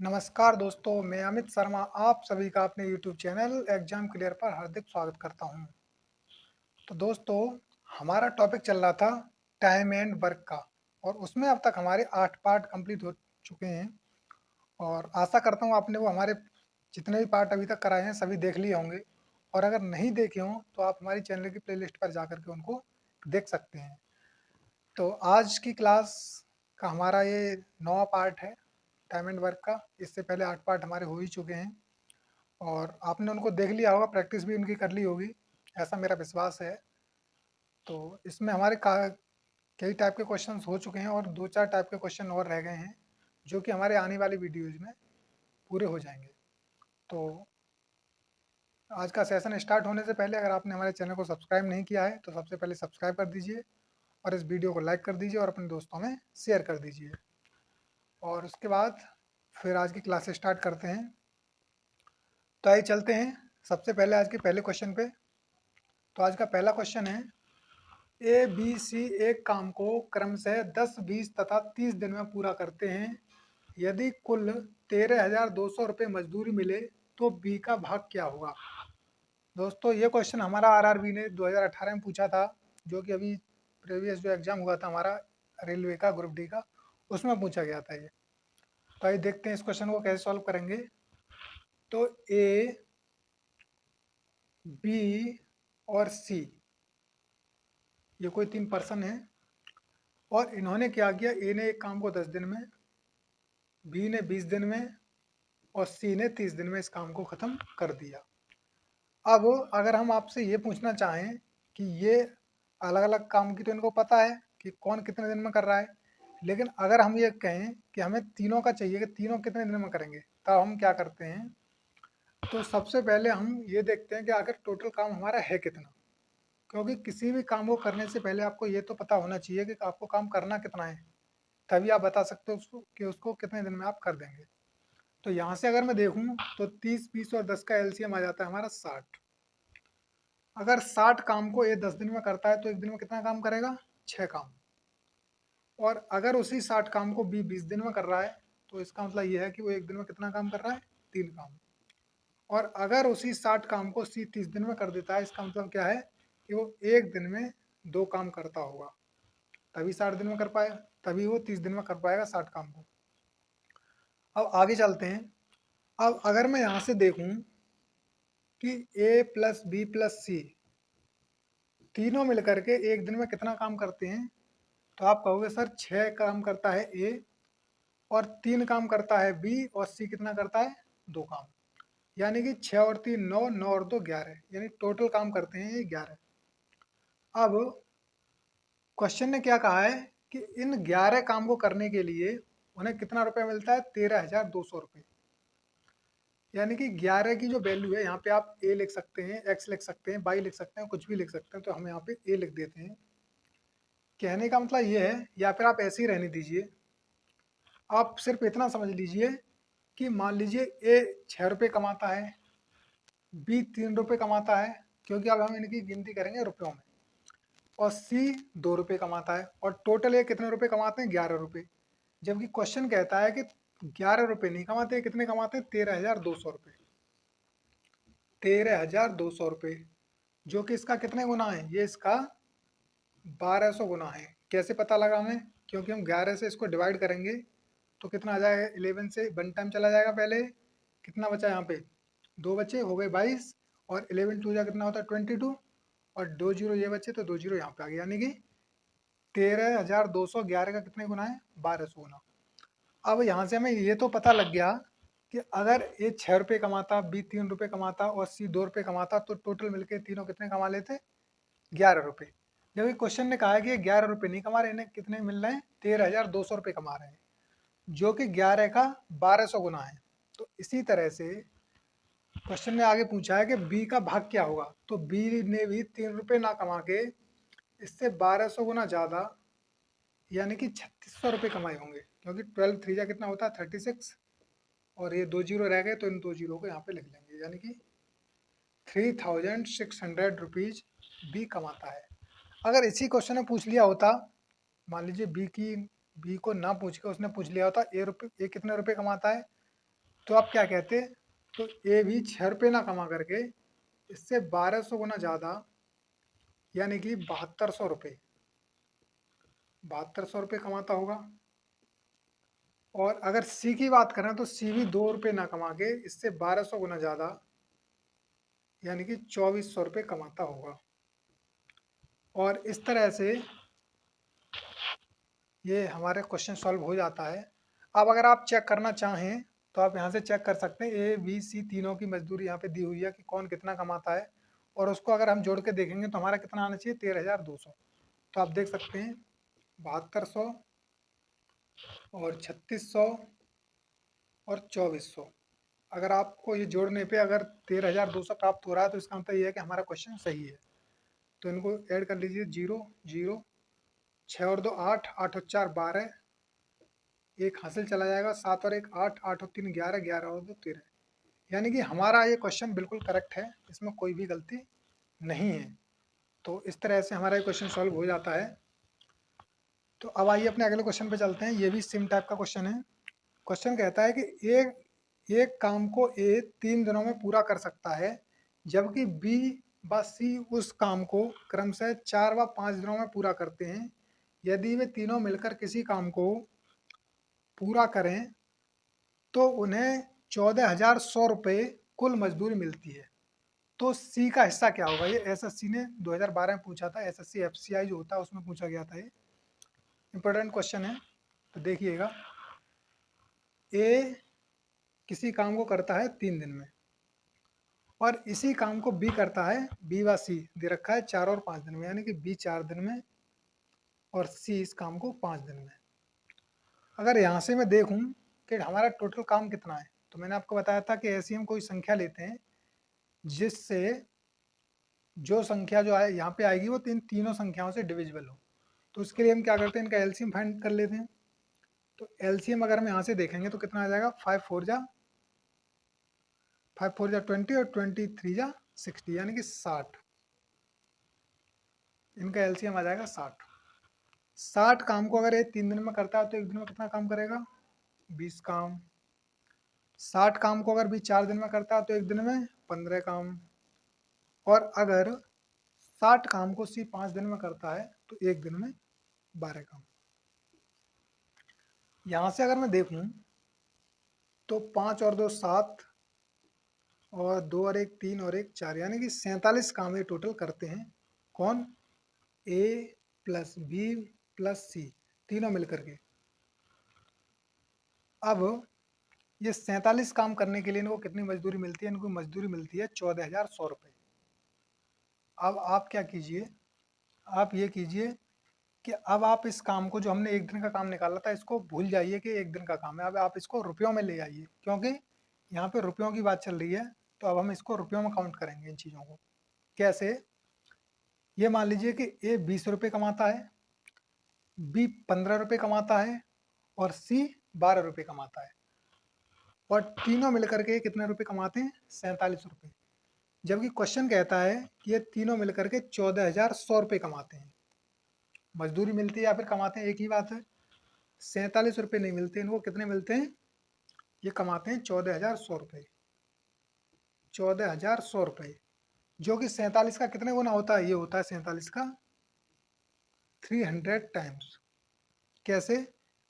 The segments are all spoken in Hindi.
नमस्कार दोस्तों, मैं अमित शर्मा आप सभी का अपने YouTube चैनल एग्जाम क्लियर पर हार्दिक स्वागत करता हूं। तो दोस्तों, हमारा टॉपिक चल रहा था टाइम एंड वर्क का और उसमें अब तक हमारे 8 पार्ट कंप्लीट हो चुके हैं और आशा करता हूं आपने वो हमारे जितने भी पार्ट अभी तक कराए हैं सभी देख लिए होंगे और अगर नहीं देखे हों तो आप हमारी चैनल की प्लेलिस्ट पर जाकर के उनको देख सकते हैं। तो आज की क्लास का हमारा ये 9वां पार्ट है टाइम एंड वर्क का। इससे पहले 8 पार्ट हमारे हो ही चुके हैं और आपने उनको देख लिया होगा, प्रैक्टिस भी उनकी कर ली होगी, ऐसा मेरा विश्वास है। तो इसमें हमारे कई टाइप के क्वेश्चंस हो चुके हैं और 2-4 टाइप के क्वेश्चन और रह गए हैं, जो कि हमारे आने वाली वीडियोज़ में पूरे हो जाएँगे। तो आज का सेशन स्टार्ट होने से पहले अगर आपने हमारे चैनल को सब्सक्राइब नहीं किया है, तो सबसे पहले सब्सक्राइब कर दीजिए और इस वीडियो को लाइक कर दीजिए और अपने दोस्तों में शेयर कर दीजिए। और उसके बाद फिर आज की क्लास स्टार्ट करते हैं। तो आइए चलते हैं सबसे पहले आज के पहले क्वेश्चन पे। तो आज का पहला क्वेश्चन है, ए बी सी एक काम को क्रमशः 10, 20 तथा 30 दिन में पूरा करते हैं। यदि कुल 13,200 रुपये मजदूरी मिले तो बी का भाग क्या होगा। दोस्तों, ये क्वेश्चन हमारा आरआरबी ने 2018 में पूछा था, जो कि अभी प्रीवियस जो एग्जाम हुआ था हमारा रेलवे का ग्रुप डी का, उसमें पूछा गया था ये। तो आइए देखते हैं इस क्वेश्चन को कैसे सॉल्व करेंगे। तो ए, बी और सी, ये कोई 3 पर्सन है और इन्होंने क्या किया, ए ने एक काम को 10 दिन में, बी ने 20 दिन में और सी ने 30 दिन में इस काम को ख़त्म कर दिया। अब अगर हम आपसे ये पूछना चाहें कि ये अलग अलग काम की तो इनको पता है कि कौन कितने दिन में कर रहा है, लेकिन अगर हम ये कहें कि हमें तीनों का चाहिए कि तीनों कितने दिन में करेंगे, तब हम क्या करते हैं। तो सबसे पहले हम ये देखते हैं कि आखिर टोटल काम हमारा है कितना, क्योंकि किसी भी काम को करने से पहले आपको ये तो पता होना चाहिए कि आपको काम करना कितना है, तभी आप बता सकते हो उसको कि उसको कितने दिन में आप कर देंगे। तो यहाँ से अगर मैं देखूँ तो 30, 20 और 10 का एलसीएम आ जाता है हमारा 60। अगर 60 काम को ये 10 दिन में करता है तो एक दिन में कितना काम करेगा, 6 काम। और अगर उसी 60 काम को बी 20 दिन में कर रहा है तो इसका मतलब ये है कि वो एक दिन में कितना काम कर रहा है, 3 काम। और अगर उसी 60 काम को सी 30 दिन में कर देता है, इसका मतलब क्या है कि वो एक दिन में 2 काम करता होगा, तभी 60 दिन में कर पाएगा, तभी वो 30 दिन में कर पाएगा 60 काम को। अब आगे चलते हैं। अब अगर मैं यहाँ से देखूँ कि ए प्लस बी प्लस सी तीनों मिलकर के एक दिन में कितना काम करते हैं, तो आप कहोगे सर 6 काम करता है ए और 3 काम करता है बी और सी कितना करता है, 2 काम। यानी कि 6 और 3 9, 9 और 2 11, यानी टोटल काम करते हैं ये 11। अब क्वेश्चन ने क्या कहा है कि इन 11 काम को करने के लिए उन्हें कितना रुपया मिलता है, 13,200 रुपये। यानी कि 11 की जो वैल्यू है, यहाँ पे आप ए लिख सकते हैं, एक्स लिख सकते हैं, वाई लिख सकते हैं, कुछ भी लिख सकते हैं, तो हम यहाँ पे ए लिख देते हैं। कहने का मतलब ये है, या फिर आप ऐसे ही रहने दीजिए, आप सिर्फ इतना समझ लीजिए कि मान लीजिए ए 6 रुपये कमाता है, बी 3 रुपये कमाता है, क्योंकि अब हम इनकी गिनती करेंगे रुपयों में, और सी 2 रुपये कमाता है, और टोटल ये कितने रुपये कमाते हैं, 11 रुपये। जबकि क्वेश्चन कहता है कि 11 रुपये नहीं कमाते, कितने कमाते हैं, 13,200 रुपये। 13,200 रुपये, जो कि इसका कितने गुना है, ये इसका 1200 गुना है। कैसे पता लगा हमें, क्योंकि हम 11 से इसको डिवाइड करेंगे तो कितना आ जाएगा, 11 से 1 टाइम चला जाएगा पहले, कितना बचा यहाँ पे, 2 बचे, हो गए 22, और 11 टू जा कितना होता है 22, और 2 जीरो ये बचे तो 2 जीरो यहाँ पे आ गया, यानी कि 13,211 का कितने गुना है, 1200 गुना। अब यहाँ से हमें ये तो पता लग गया कि अगर ये 6 रुपये कमाता, बी 3 रुपये कमाता और सी 2 रुपये कमाता, तो टोटल मिलके तीनों कितने कमा लेते, 11 रुपये। जबकि क्वेश्चन ने कहा है कि 11 रुपये नहीं कमा रहे, इन्हें कितने मिल रहे हैं, 13,200 रुपये कमा रहे हैं, जो कि 11 का 1200 गुना है। तो इसी तरह से क्वेश्चन ने आगे पूछा है कि बी का भाग क्या होगा। तो बी ने भी 3 रुपये ना कमा के इससे 1200 गुना ज़्यादा, यानी कि 3600 रुपये कमाए होंगे, क्योंकि 12 3 जा कितना होता है 36, और ये 2 जीरो रह गए तो इन 2 जीरो को यहाँ पे लिख लेंगे, यानी कि 3,600 रुपीज़ बी कमाता है। अगर इसी क्वेश्चन में पूछ लिया होता, मान लीजिए बी को ना पूछ के उसने पूछ लिया होता ए कितने रुपए कमाता है, तो आप क्या कहते, तो ए भी 6 रुपये ना कमा करके इससे 1200 गुना ज़्यादा यानी कि 7200 रुपये, 7200 रुपये कमाता होगा। और अगर सी की बात करें तो सी भी 2 रुपये ना कमा के इससे 1200 गुना ज़्यादा यानी कि 2400 रुपये कमाता होगा। और इस तरह से ये हमारे क्वेश्चन सॉल्व हो जाता है। अब अगर आप चेक करना चाहें तो आप यहाँ से चेक कर सकते हैं, ए बी सी तीनों की मजदूरी यहाँ पे दी हुई है कि कौन कितना कमाता है, और उसको अगर हम जोड़ के देखेंगे तो हमारा कितना आना चाहिए, 13,200। तो आप देख सकते हैं 7200 और 3600 और 2400। अगर आपको ये जोड़ने पे अगर 13,200 प्राप्त हो रहा है तो इसका मतलब ये है कि हमारा क्वेश्चन सही है। तो इनको ऐड कर लीजिए, 0 0, 6 और 2 8, 8 और 4 12, एक हासिल चला जाएगा, 7 और 1 8, 8 और 3 11, 11 और 2 13। यानी कि हमारा ये क्वेश्चन बिल्कुल करेक्ट है, इसमें कोई भी गलती नहीं है। तो इस तरह से हमारा ये क्वेश्चन सॉल्व हो जाता है। तो अब आइए अपने अगले क्वेश्चन पे चलते हैं। ये भी सेम टाइप का क्वेश्चन है। क्वेश्चन कहता है कि एक काम को ए 3 दिनों में पूरा कर सकता है, जबकि बी व सी उस काम को क्रमशः 4 व 5 दिनों में पूरा करते हैं। यदि वे तीनों मिलकर किसी काम को पूरा करें तो उन्हें 14,100 रुपये कुल मजदूरी मिलती है। तो सी का हिस्सा क्या होगा? ये एसएससी ने 2012 में पूछा था, एसएससी एफसीआई जो होता है उसमें पूछा गया था। ये इंपॉर्टेंट क्वेश्चन है, तो देखिएगा। ए किसी काम को करता है 3 दिन में, और इसी काम को बी करता है, बी व सी दे रखा है 4 और 5 दिन में, यानी कि बी 4 दिन में और सी इस काम को 5 दिन में। अगर यहाँ से मैं देखूँ कि हमारा टोटल काम कितना है, तो मैंने आपको बताया था कि ऐसी हम कोई संख्या लेते हैं जिससे जो संख्या जो है यहाँ पे आएगी वो तीनों संख्याओं से डिविजिबल हो। तो उसके लिए हम क्या करते हैं, इनका एलसीएम फाइंड कर लेते हैं। तो एलसीएम अगर हम यहाँ से देखेंगे तो कितना आ जाएगा, 5 4 जा 20 और 23 जा 60, यानी कि 60। इनका एलसीएम आ जाएगा 60। 60 काम को अगर ये 3 दिन में करता है तो एक दिन में कितना काम करेगा, 20 काम। 60 काम को अगर भी 4 दिन में करता है तो एक दिन में 15 काम। और अगर 60 काम को सी 5 दिन में करता है तो एक दिन में 12 काम। यहाँ से अगर मैं देखूँ तो 5 और 2 7 और 2 और 1 3 और 1 4, यानी कि 47 काम ये टोटल करते हैं। कौन? ए प्लस बी प्लस सी तीनों मिलकर के। अब ये 47 काम करने के लिए इनको कितनी मजदूरी मिलती है? इनको मजदूरी मिलती है 14,100 रुपये। अब आप क्या कीजिए, आप ये कीजिए कि अब आप इस काम को, जो हमने एक दिन का काम निकाला था, इसको भूल जाइए कि एक दिन का काम है। अब आप इसको रुपयों में ले आइए, क्योंकि यहाँ पे रुपयों की बात चल रही है। तो अब हम इसको रुपयों में काउंट करेंगे इन चीज़ों को। कैसे? ये मान लीजिए कि ए 20 रुपये कमाता है, बी 15 रुपये कमाता है और सी 12 रुपये कमाता है, और तीनों मिलकर के कितने रुपए कमाते हैं? 47 रुपये। जबकि क्वेश्चन कहता है कि ये तीनों मिलकर के 14,100 रुपये कमाते हैं। मजदूरी मिलती है या फिर कमाते हैं, एक ही बात है। 47 रुपये नहीं मिलते इनको, कितने मिलते हैं? ये कमाते हैं 14,100 रुपये। 14,100 रुपये, जो कि 47 का कितने गुना होता है? ये होता है 47 का 300 टाइम्स। कैसे?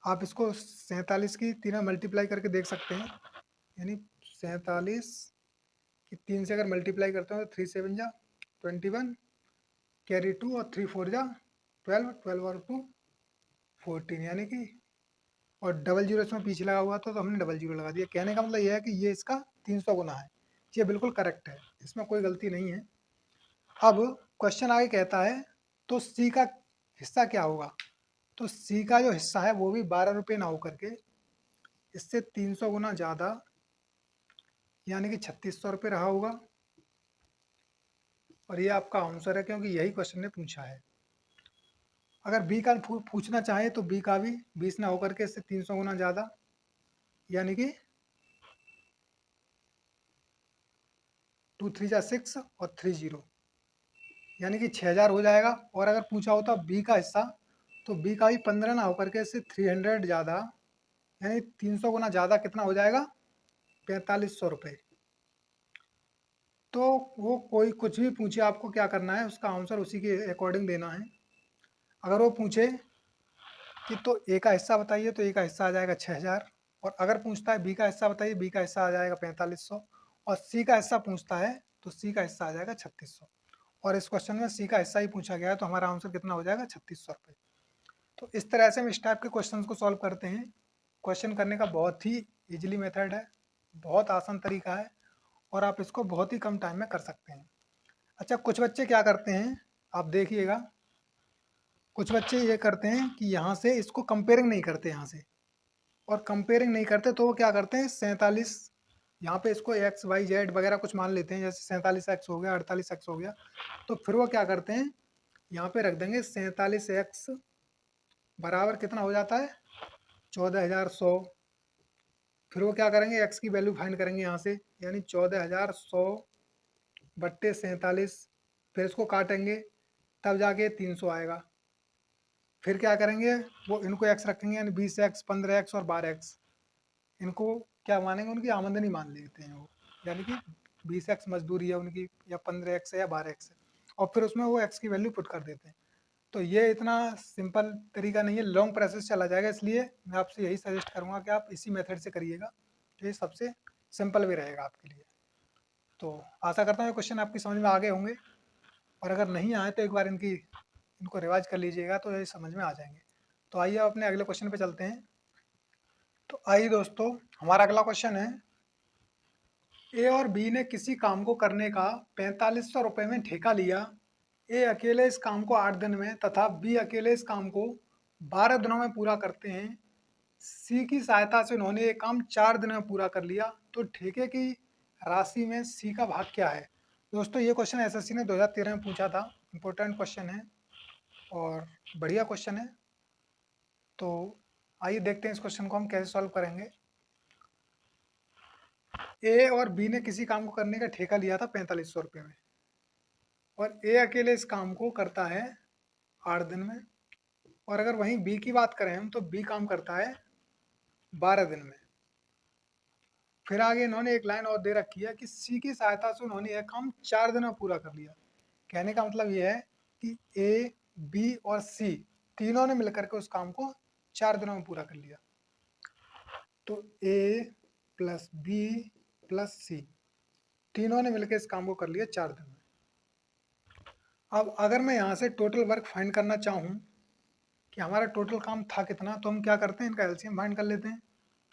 आप इसको 47 की 3 मल्टीप्लाई करके देख सकते हैं। यानी 47 कि 3 से अगर मल्टीप्लाई करते हो तो 3 7 जा 21, कैरी 2 और 3 4 जा 12, 12 और 2 14, यानी कि, और डबल जीरो इसमें पीछे लगा हुआ था तो हमने डबल जीरो लगा दिया। कहने का मतलब यह है कि ये इसका 300 गुना है। ये बिल्कुल करेक्ट है, इसमें कोई गलती नहीं है। अब क्वेश्चन आगे कहता है तो सी का हिस्सा क्या होगा? तो सी का जो हिस्सा है वो भी 12 रुपये ना होकर के इससे 300 गुना ज़्यादा, यानी कि 3600 रुपये रहा होगा। और ये आपका आंसर है, क्योंकि यही क्वेश्चन ने पूछा है। अगर बी का पूछना चाहे तो बी का भी 20 ना होकर के इससे 300 गुना ज़्यादा, यानी कि 2 3 जा 6 और 3 0, यानी कि 6000 हो जाएगा। और अगर पूछा होता बी का हिस्सा तो बी का भी 15 ना होकर के इससे 300 ज़्यादा, यानी 300 गुना ज़्यादा कितना हो जाएगा? 4500 रुपये। तो वो कोई कुछ भी पूछे, आपको क्या करना है, उसका आंसर उसी के अकॉर्डिंग देना है। अगर वो पूछे कि तो ए का हिस्सा बताइए, तो ए का हिस्सा आ जाएगा 6000। और अगर पूछता है बी का हिस्सा बताइए, बी का हिस्सा आ जाएगा 4500। और सी का हिस्सा पूछता है तो सी का हिस्सा आ जाएगा 3600। और इस क्वेश्चन में सी का हिस्सा ही पूछा गया है, तो हमारा आंसर कितना हो जाएगा, 3600 रुपये। तो इस तरह से हम इस टाइप के क्वेश्चन को सॉल्व करते हैं। क्वेश्चन करने का बहुत ही इजीली मेथड है, बहुत आसान तरीका है, और आप इसको बहुत ही कम टाइम में कर सकते हैं। अच्छा, कुछ बच्चे क्या करते हैं, आप देखिएगा, कुछ बच्चे ये करते हैं कि यहाँ से इसको कंपेयरिंग नहीं करते यहाँ से, और कंपेयरिंग नहीं करते तो वो क्या करते हैं, 47 यहाँ पे इसको एक्स वाई जेड वगैरह कुछ मान लेते हैं, जैसे 47x हो गया, 48x हो गया। तो फिर वो क्या करते हैं, यहाँ पे रख देंगे 47x बराबर कितना हो जाता है, 14100। फिर वो क्या करेंगे, x की वैल्यू फाइंड करेंगे यहाँ से, यानी 14100 बट्टे 47। फिर इसको काटेंगे, तब जाके 300 आएगा। फिर क्या करेंगे, वो इनको x रखेंगे, यानी 20x, 15x और 12x। इनको क्या मानेंगे, उनकी आमदनी मान लेते हैं वो, यानी कि 20x मजदूरी है उनकी, या 15x है या 12x है, और फिर उसमें वो x की वैल्यू पुट कर देते हैं। तो ये इतना सिंपल तरीका नहीं है, लॉन्ग प्रोसेस चला जाएगा, इसलिए मैं आपसे यही सजेस्ट करूँगा कि आप इसी मेथड से करिएगा, तो ये सबसे सिंपल भी रहेगा आपके लिए। तो आशा करता हूँ ये क्वेश्चन आपकी समझ में आ गए होंगे, और अगर नहीं आए तो एक बार इनको रिवाइज कर लीजिएगा, तो ये समझ में आ जाएंगे। तो आइए अपने अगले क्वेश्चन पे चलते हैं। तो आइए दोस्तों, हमारा अगला क्वेश्चन है, ए और बी ने किसी काम को करने का 4500 रुपये में ठेका लिया। ए अकेले इस काम को 8 दिन में तथा बी अकेले इस काम को 12 दिनों में पूरा करते हैं। सी की सहायता से उन्होंने ये काम 4 दिन में पूरा कर लिया, तो ठेके की राशि में सी का भाग क्या है। दोस्तों, ये क्वेश्चन एसएससी ने 2013 में पूछा था, इम्पोर्टेंट क्वेश्चन है और बढ़िया क्वेश्चन है। तो आइए देखते हैं इस क्वेश्चन को हम कैसे सॉल्व करेंगे। ए और बी ने किसी काम को करने का ठेका लिया था 4500 रुपये में, और ए अकेले इस काम को करता है 8 दिन में। और अगर वहीं बी की बात करें हम, तो बी काम करता है 12 दिन में। फिर आगे इन्होंने एक लाइन और दे रखी है कि सी की सहायता से उन्होंने यह काम 4 दिन में पूरा कर लिया। कहने का मतलब यह है कि ए, बी और सी तीनों ने मिलकर के उस काम को 4 दिनों में पूरा कर लिया। तो ए प्लस बी प्लस सी तीनों ने मिलकर इस काम को कर लिया 4 दिन में। अब अगर मैं यहाँ से टोटल वर्क फाइंड करना चाहूँ कि हमारा टोटल काम था कितना, तो हम क्या करते हैं, इनका एलसीएम फाइंड कर लेते हैं।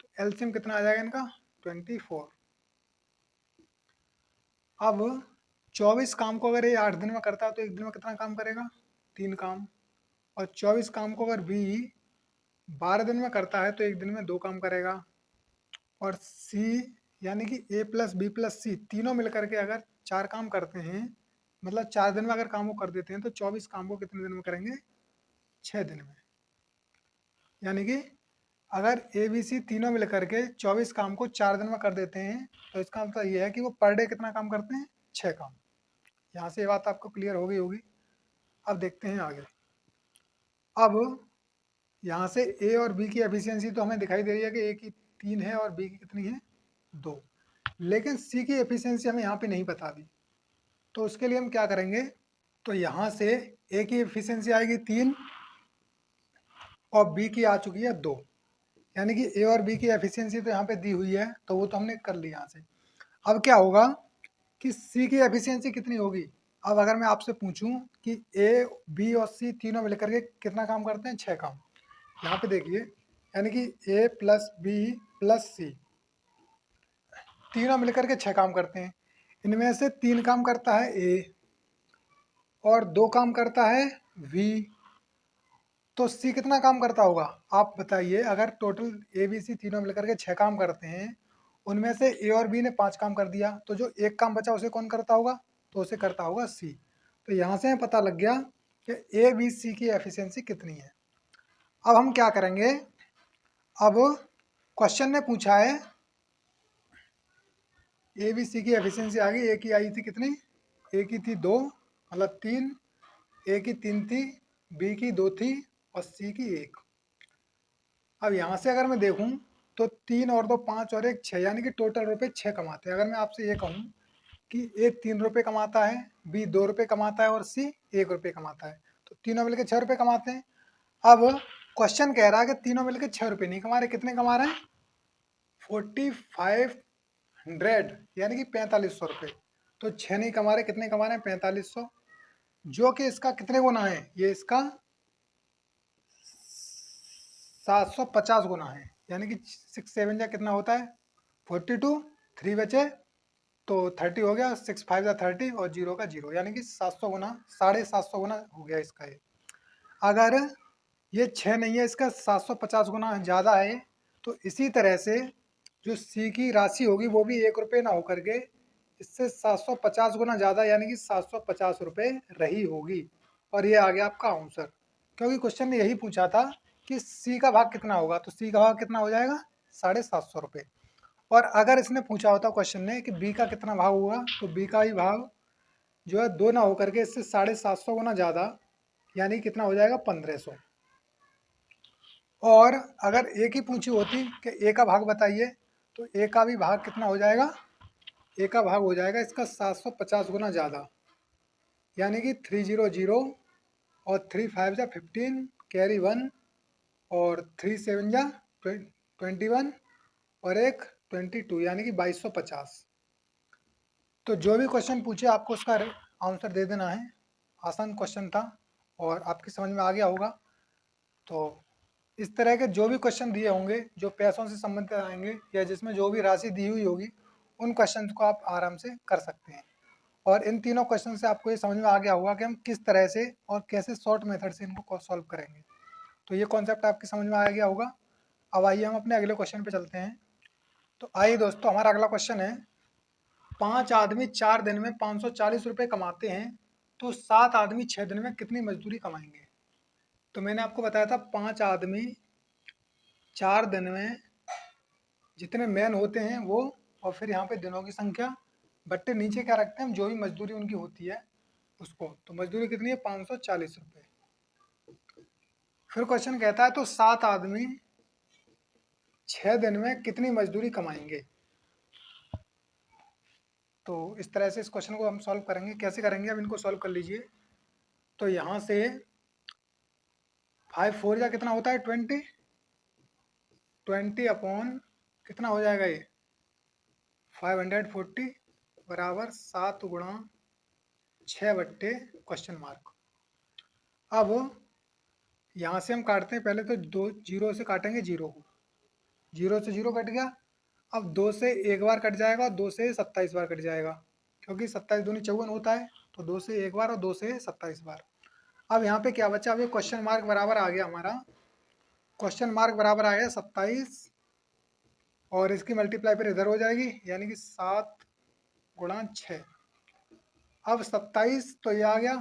तो एलसीएम कितना आ जाएगा इनका, 24। अब 24 काम को अगर ये 8 दिन में करता है, तो एक दिन में कितना काम करेगा, 3 काम। और 24 काम को अगर बी 12 दिन में करता है, तो एक दिन में 2 काम करेगा। और सी यानी कि ए प्लस बी प्लस सी तीनों मिलकर के अगर 4 काम करते हैं, मतलब 4 दिन में अगर काम को कर देते हैं, तो 24 काम को कितने दिन में करेंगे, 6 दिन में। यानी कि अगर ए बी सी तीनों मिलकर के 24 काम को 4 दिन में कर देते हैं, तो इसका मतलब ये है कि वो पर डे कितना काम करते हैं, 6 काम। यहाँ से ये बात आपको क्लियर हो गई होगी। अब देखते हैं आगे। अब यहाँ से ए और बी की एफिशिएंसी तो हमें दिखाई दे रही है कि ए की 3 है और बी की कितनी है, 2। लेकिन सी की एफिशिएंसी हमें यहाँ पे नहीं बता दी। तो उसके लिए हम क्या करेंगे, तो यहाँ से ए की एफिशिएंसी आएगी 3 और बी की आ चुकी है 2। यानी कि ए और बी की एफिशिएंसी तो यहाँ पे दी हुई है, तो वो तो हमने कर ली यहाँ से। अब क्या होगा कि सी की एफिशिएंसी कितनी होगी। अब अगर मैं आपसे पूछूं कि ए, बी और सी तीनों मिलकर के कितना काम करते हैं, 6 काम। यहाँ पे देखिए, यानी कि ए प्लस बी प्लस सी तीनों मिलकर के 6 काम करते हैं। इनमें से 3 काम करता है ए और 2 काम करता है वी। तो सी कितना काम करता होगा, आप बताइए। अगर टोटल ए बी सी तीनों मिलकर के 6 काम करते हैं, उनमें से ए और बी ने 5 काम कर दिया, तो जो एक काम बचा उसे कौन करता होगा, तो उसे करता होगा सी। तो यहाँ से पता लग गया कि ए बी सी की एफिशिएंसी कितनी है। अब हम क्या करेंगे, अब क्वेश्चन ने पूछा है ए बी सी की एफिशिएंसी आ गई। ए की आई थी कितनी, ए की थी 2 मतलब 3, ए की 3 थी, बी की 2 थी और सी की 1। अब यहाँ से अगर मैं देखूँ तो 3 और 2 5 और 1 6, यानी कि टोटल रुपए 6 कमाते हैं। अगर मैं आपसे ये कहूँ कि ए 3 रुपये कमाता है, बी 2 रुपये कमाता है और सी 1 रुपये कमाता है, तो तीनों मिलकर 6 रुपये कमाते हैं। अब क्वेश्चन कह रहा है कि तीनों मिलकर 6 रुपये नहीं कमा रहे, कितने कमा रहे हैं? 4500, यानी कि 4500 रुपये। तो 6 नहीं कमा रहे, कितने कमा रहे हैं? 4500, जो कि इसका कितने गुना है? ये इसका 750 गुना है, यानी कि 6 7 जा कितना होता है? 42, 3 बचे तो 30 हो गया, 6 5 जा 30 और 0 का 0, यानी कि 700 गुना, 750 गुना हो गया इसका ये। अगर ये 6 नहीं है, इसका 750 गुना ज़्यादा है, तो इसी तरह से जो सी की राशि होगी वो भी 1 रुपये ना होकर के इससे 750 गुना ज़्यादा, यानी कि 750 रुपये रही होगी। और ये आ गया आपका आंसर, क्योंकि क्वेश्चन ने यही पूछा था कि सी का भाग कितना होगा, तो सी का भाग कितना हो जाएगा? 750 रुपये। और अगर इसने पूछा होता क्वेश्चन ने कि बी का कितना भाग होगा, तो बी का ही भाग जो है 2 ना होकर के इससे 750 गुना ज़्यादा, यानी कितना हो जाएगा? 1500। और अगर ए की पूछी होती कि ए का भाग बताइए, तो ए का भी भाग कितना हो जाएगा? ए का भाग हो जाएगा इसका 750 गुना ज़्यादा, यानी कि 300 और 3 5 जा 15, कैरी 1 और 3 7 जा 21 और एक 22, यानी कि 2250। तो जो भी क्वेश्चन पूछे आपको उसका आंसर दे देना है। आसान क्वेश्चन था और आपकी समझ में आ गया होगा। तो इस तरह के जो भी क्वेश्चन दिए होंगे जो पैसों से संबंधित आएंगे या जिसमें जो भी राशि दी हुई होगी, उन क्वेश्चन को आप आराम से कर सकते हैं। और इन तीनों क्वेश्चन से आपको ये समझ में आ गया होगा कि हम किस तरह से और कैसे शॉर्ट मेथड से इनको सॉल्व करेंगे। तो ये कॉन्सेप्ट आपकी समझ में आ गया होगा। अब आइए हम अपने अगले क्वेश्चन पे चलते हैं। तो आइए दोस्तों, हमारा अगला क्वेश्चन है, 5 आदमी 4 दिन में 540 रुपये कमाते हैं, तो 7 आदमी 6 दिन में कितनी मजदूरी कमाएंगे? तो मैंने आपको बताया था 5 आदमी 4 दिन में जितने मैन होते हैं वो, और फिर यहाँ पे दिनों की संख्या, बट्टे नीचे क्या रखते हैं हम, जो भी मजदूरी उनकी होती है उसको। तो मजदूरी कितनी है? 540 रुपये। फिर क्वेश्चन कहता है तो 7 आदमी 6 दिन में कितनी मजदूरी कमाएंगे? तो इस तरह से इस क्वेश्चन को हम सॉल्व करेंगे। कैसे करेंगे? अब इनको सॉल्व कर लीजिए। तो यहाँ से 5 4 या कितना होता है? 20, 20 अपॉन कितना हो जाएगा ये? 540 बराबर 7 गुणा 6 बट्टे क्वेश्चन मार्क। अब यहाँ से हम काटते हैं, पहले तो 2 जीरो से काटेंगे, जीरो को, जीरो से जीरो कट गया। अब 2 से एक बार कट जाएगा, 2 से 27 बार कट जाएगा, क्योंकि 27 दूनी 54 होता है। तो 2 से एक बार और 2 से 27 बार। अब यहाँ पे क्या बचा? अब ये क्वेश्चन मार्क बराबर आ गया हमारा, क्वेश्चन मार्क बराबर आ गया 27, और इसकी मल्टीप्लाई फिर इधर हो जाएगी, यानी कि 7 गुणा 6। अब 27 तो ये आ गया,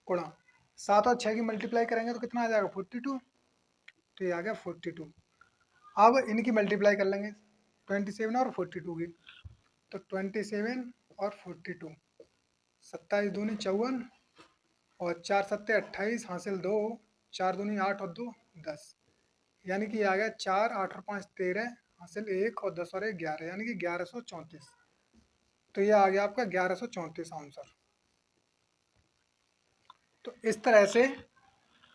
गुणा 7 और 6 की मल्टीप्लाई करेंगे तो कितना आ जाएगा? 42। तो ये आ गया 42। अब इनकी मल्टीप्लाई कर लेंगे 27 और 42 की, तो 27 और 42, 27 दूनी 54 और 4 सत्ते 28, हासिल 2, 4 दूनी 8 और 2 10, यानी कि आ गया 4 8 और 5 13, हासिल 1 और 10 और 1 11, यानी कि 1134। तो ये आ गया आपका 1134 आंसर। तो इस तरह से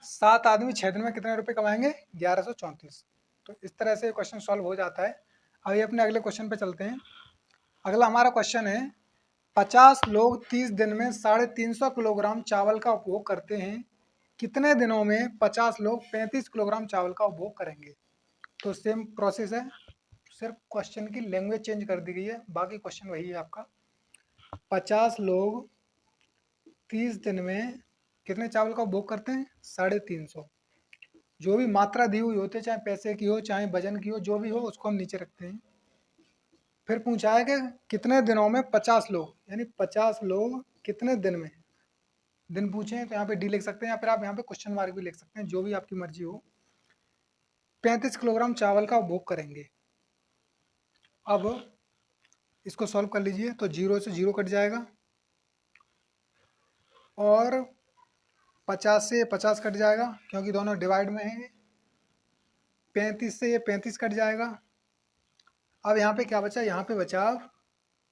7 आदमी 6 दिन में कितने रुपए कमाएंगे? 1134। तो इस तरह से क्वेश्चन सॉल्व हो जाता है। अभी अपने अगले क्वेश्चन पे चलते हैं। अगला हमारा क्वेश्चन है, 50 लोग 30 दिन में 350 किलोग्राम चावल का उपभोग करते हैं, कितने दिनों में 50 लोग 35 किलोग्राम चावल का उपभोग करेंगे? तो सेम प्रोसेस है, सिर्फ क्वेश्चन की लैंग्वेज चेंज कर दी गई है, बाकी क्वेश्चन वही है आपका। 50 लोग 30 दिन में कितने चावल का उपभोग करते हैं? 350। जो भी मात्रा दी हुई होती है, चाहे पैसे की हो चाहे वजन की हो, जो भी हो उसको हम नीचे रखते हैं। फिर पूछा है कि कितने दिनों में 50 लोग, यानी 50 लोग कितने दिन में, दिन पूछे हैं तो यहाँ पे डी लिख सकते हैं, या फिर आप यहाँ पे क्वेश्चन मार्क भी लिख सकते हैं, जो भी आपकी मर्जी हो, 35 किलोग्राम चावल का उपभोग करेंगे। अब इसको सॉल्व कर लीजिए। तो 0 से 0 कट जाएगा, और 50 से 50 कट जाएगा क्योंकि दोनों डिवाइड में है। 35 से ये 35 कट जाएगा, अब यहाँ पे क्या बचा, यहाँ पे बचा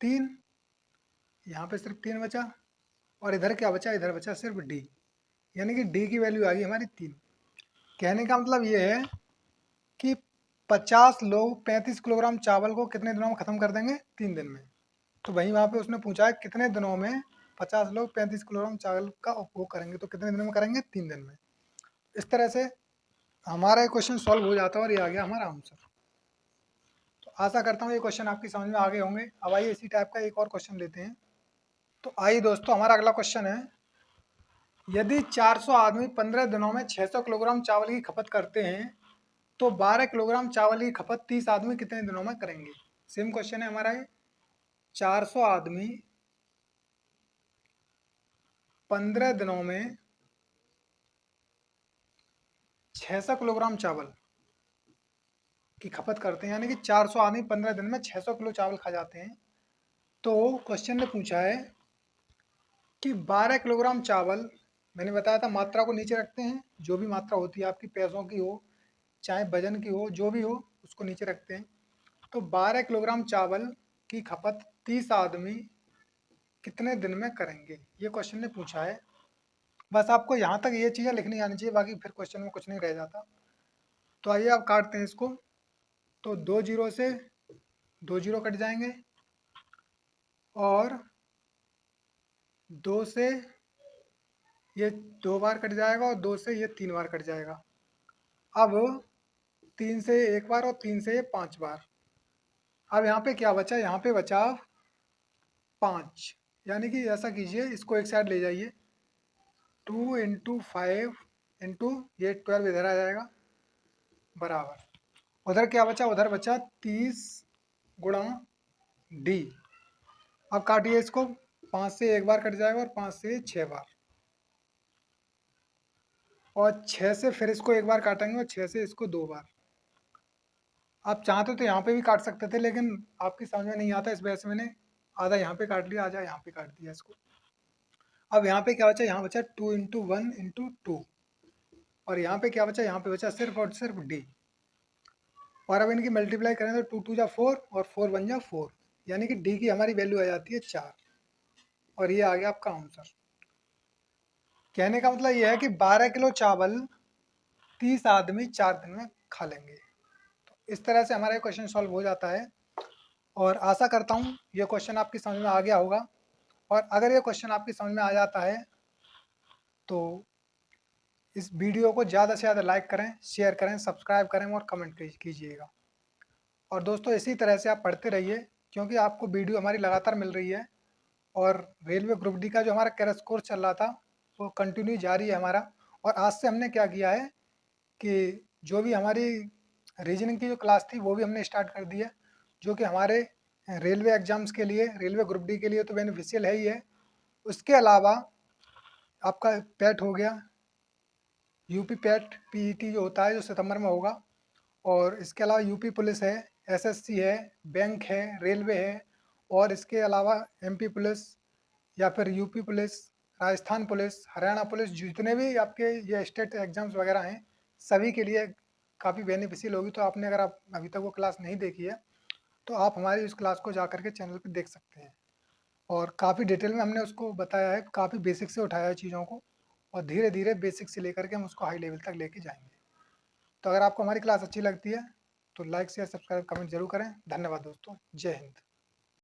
3, यहाँ पे सिर्फ 3 बचा, और इधर क्या बचा, इधर बचा सिर्फ डी, यानी कि डी की वैल्यू आ गई हमारी 3। कहने का मतलब ये है कि 50 लोग 35 किलोग्राम चावल को कितने दिनों में ख़त्म कर देंगे, 3 दिन में। तो वहीं वहाँ पे उसने पूछा है कितने दिनों में 50 लोग 35 किलोग्राम चावल का उपभोग करेंगे, तो कितने दिनों में करेंगे, 3 दिन में। इस तरह से हमारा ये क्वेश्चन सॉल्व हो जाता है और ये आ गया हमारा आंसर। तो आशा करता हूँ ये क्वेश्चन आपकी समझ में आ गए होंगे। अब आइए इसी टाइप का एक और क्वेश्चन लेते हैं। तो आइए दोस्तों, हमारा अगला क्वेश्चन है, यदि 400 आदमी 15 दिनों में 600 किलोग्राम चावल की खपत करते हैं तो 12 किलोग्राम चावल की खपत 30 आदमी कितने दिनों में करेंगे। सेम क्वेश्चन है हमारा ये। 400 आदमी 15 दिनों में 600 किलोग्राम चावल की खपत करते हैं, यानी कि 400 आदमी 15 दिन में 600 किलो चावल खा जाते हैं। तो क्वेश्चन ने पूछा है कि 12 किलोग्राम चावल, मैंने बताया था मात्रा को नीचे रखते हैं, जो भी मात्रा होती है आपकी, पैसों की हो चाहे वजन की हो, जो भी हो उसको नीचे रखते हैं। तो 12 किलोग्राम चावल की खपत 30 आदमी कितने दिन में करेंगे, ये क्वेश्चन ने पूछा है। बस आपको यहाँ तक ये चीज़ें लिखनी आनी चाहिए, बाकी फिर क्वेश्चन में कुछ नहीं रह जाता। तो आइए आप काटते हैं इसको। तो 2 जीरो से 2 जीरो कट जाएंगे, और 2 से ये 2 बार कट जाएगा, और 2 से ये 3 बार कट जाएगा। अब 3 से 1 बार, और 3 से ये 5 बार। अब यहाँ पे क्या बचा, यहाँ पे बचा 5, यानी कि ऐसा कीजिए, इसको एक साइड ले जाइए, 2 इंटू 5 इंटू ये 12 इधर आ जाएगा, बराबर उधर क्या बचा, उधर बचा 30 गुणा डी। अब काटिए इसको, 5 से 1 बार कट जाएगा, और 5 से 6 बार, और 6 से फिर इसको 1 बार काटेंगे, और 6 से इसको 2 बार। आप चाहते तो यहाँ पे भी काट सकते थे, लेकिन आपकी समझ में नहीं आता, इस वजह से मैंने आधा यहाँ पे काट लिया, आधा यहाँ पे काट दिया इसको। अब यहाँ पे क्या बचा, यहाँ बचा 2 इंटू 1 इंटू 2, और यहाँ पे क्या बचा, यहाँ पे बचा सिर्फ और सिर्फ डी। और अब इनकी मल्टीप्लाई करें तो 2 टू जा 4, और 4 बन जा 4, यानी कि डी की हमारी वैल्यू आ जाती है 4, और ये आ गया आपका आंसर। कहने का मतलब ये है कि 12 किलो चावल 30 आदमी 4 दिन में खा लेंगे। तो इस तरह से हमारा क्वेश्चन सॉल्व हो जाता है, और आशा करता हूँ ये क्वेश्चन आपकी समझ में आ गया होगा। और अगर ये क्वेश्चन आपकी समझ में आ जाता है तो इस वीडियो को ज़्यादा से ज़्यादा लाइक करें, शेयर करें, सब्सक्राइब करें और कमेंट कीजिएगा। और दोस्तों इसी तरह से आप पढ़ते रहिए, क्योंकि आपको वीडियो हमारी लगातार मिल रही है। और रेलवे ग्रुप डी का जो हमारा क्रैश कोर्स चल रहा था वो कंटिन्यू जारी है हमारा। और आज से हमने क्या किया है कि जो भी हमारी रीजनिंग की जो क्लास थी वो भी हमने स्टार्ट कर दी है, जो कि हमारे रेलवे एग्ज़ाम्स के लिए, रेलवे ग्रुप डी के लिए तो बेनिफिशियल है ही है। उसके अलावा आपका पैट हो गया, यूपी पैट पीईटी जो होता है जो सितंबर में होगा, और इसके अलावा यूपी पुलिस है, एसएससी है, बैंक है, रेलवे है, और इसके अलावा एमपी पुलिस या फिर UP police, Rajasthan police, Haryana police, जितने भी आपके ये स्टेट एग्जाम्स वगैरह हैं सभी के लिए काफ़ी बेनिफिशियल होगी। तो आपने अगर आप अभी तक वो क्लास नहीं देखी है तो आप हमारी उस क्लास को जा करके चैनल पर देख सकते हैं। और काफ़ी डिटेल में हमने उसको बताया है, काफ़ी बेसिक से उठाया है चीज़ों को, और धीरे धीरे बेसिक से लेकर के हम उसको हाई लेवल तक लेके जाएंगे। तो अगर आपको हमारी क्लास अच्छी लगती है तो लाइक शेयर सब्सक्राइब कमेंट जरूर करें। धन्यवाद दोस्तों, जय हिंद।